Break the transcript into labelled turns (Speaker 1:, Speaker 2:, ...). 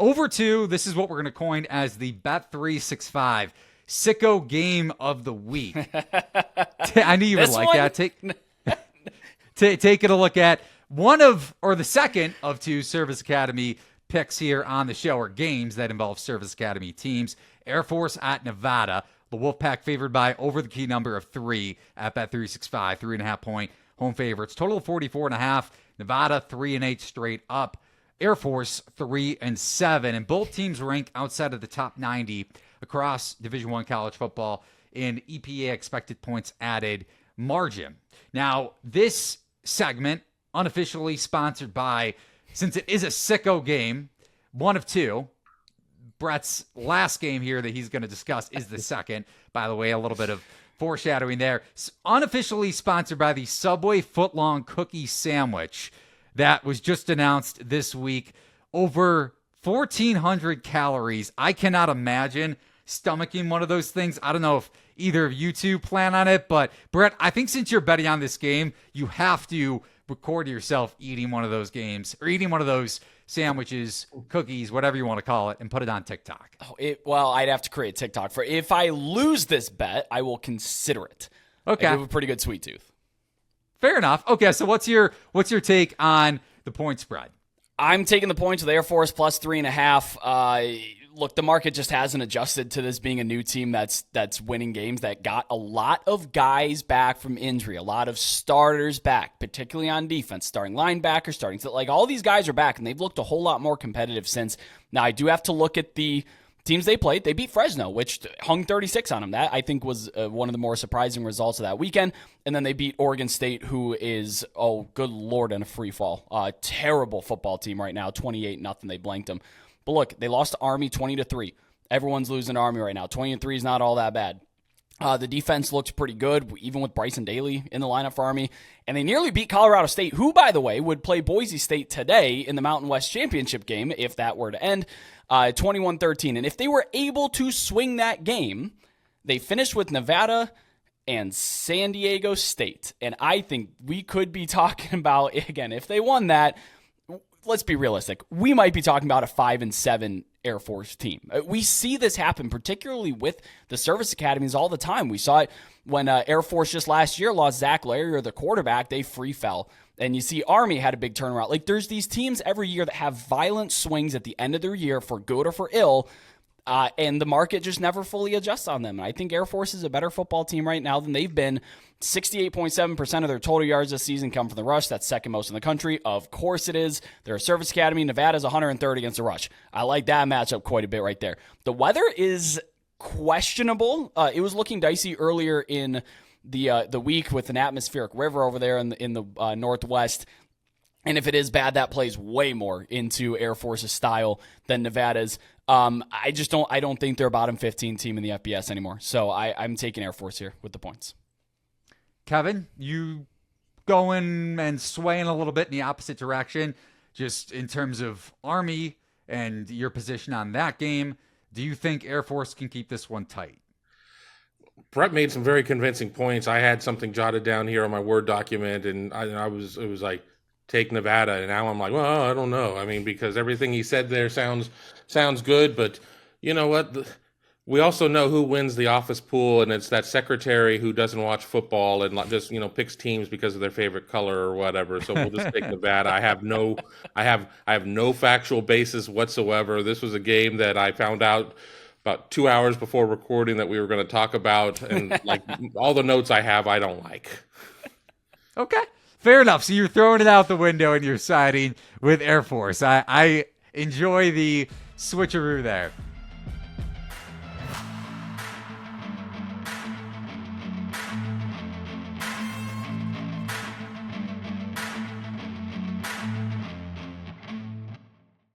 Speaker 1: Over 2, this is what we're going to coin as the Bet365 Sicko Game of the Week. I knew you would like that. Taking a look at the second of 2 Service Academy picks here on the show, or games that involve Service Academy teams. Air Force at Nevada. The Wolfpack favored by over the key number of 3 at Bet365, 3.5-point home favorites. Total of 44.5. Nevada 3-8 straight up. Air Force 3-7, and both teams rank outside of the top 90 across Division I college football in EPA expected points added margin. Now, this segment unofficially sponsored by, since it is a sicko game, 1 of 2. Brett's last game here that he's going to discuss is the second. By the way, a little bit of foreshadowing there. Unofficially sponsored by the Subway footlong cookie sandwich that was just announced this week. Over 1,400 calories. I cannot imagine stomaching one of those things. I don't know if either of you two plan on it, but Brett, I think since you're betting on this game, you have to record yourself eating one of those games, or eating one of those sandwiches, cookies, whatever you want to call it, and put it on TikTok.
Speaker 2: Well, I'd have to create TikTok for it. If I lose this bet, I will consider it.
Speaker 1: Okay.
Speaker 2: I have a pretty good sweet tooth.
Speaker 1: Fair enough. Okay, so what's your take on the point spread?
Speaker 2: I'm taking the points with Air Force plus 3.5. Look, the market just hasn't adjusted to this being a new team that's winning games, that got a lot of guys back from injury, a lot of starters back, particularly on defense, starting linebackers, all these guys are back, and they've looked a whole lot more competitive since. Now, I do have to look at the teams they played. They beat Fresno, which hung 36 on them. That, I think, was one of the more surprising results of that weekend. And then they beat Oregon State, who is, oh, good Lord, in a free fall. Terrible football team right now, 28-0. They blanked them. But look, they lost to Army 20-3. Everyone's losing to Army right now. 20-3 is not all that bad. The defense looks pretty good, even with Bryson Daly in the lineup for Army. And they nearly beat Colorado State, who, by the way, would play Boise State today in the Mountain West Championship game, if that were to end, 21-13. And if they were able to swing that game, they finished with Nevada and San Diego State. And I think we could be talking about, again, if they won that, let's be realistic. We might be talking about a 5-7 Air Force team. We see this happen, particularly with the service academies all the time. We saw it when Air Force just last year lost Zach Larry, or the quarterback. They free fell. And you see Army had a big turnaround. Like, there's these teams every year that have violent swings at the end of their year for good or for ill. And the market just never fully adjusts on them. And I think Air Force is a better football team right now than they've been. 68.7% of their total yards this season come from the rush. That's second most in the country. Of course it is. They're a service academy. Nevada's 130 against the rush. I like that matchup quite a bit right there. The weather is questionable. It was looking dicey earlier in the week with an atmospheric river over there in the Northwest. And if it is bad, that plays way more into Air Force's style than Nevada's. I don't think they're a bottom 15 team in the FBS anymore. So I'm taking Air Force here with the points.
Speaker 1: Kevin, you going and swaying a little bit in the opposite direction, just in terms of Army and your position on that game. Do you think Air Force can keep this one tight?
Speaker 3: Brett made some very convincing points. I had something jotted down here on my Word document, and it was like, take Nevada, and now I'm like, well, I don't know. I mean, because everything he said there sounds good, but you know what? We also know who wins the office pool, and it's that secretary who doesn't watch football and just picks teams because of their favorite color or whatever. So we'll just take Nevada. I have no factual basis whatsoever. This was a game that I found out about 2 hours before recording that we were going to talk about, and like all the notes I have, I don't like.
Speaker 1: Okay. Fair enough. So you're throwing it out the window and you're siding with Air Force. I enjoy the switcheroo there.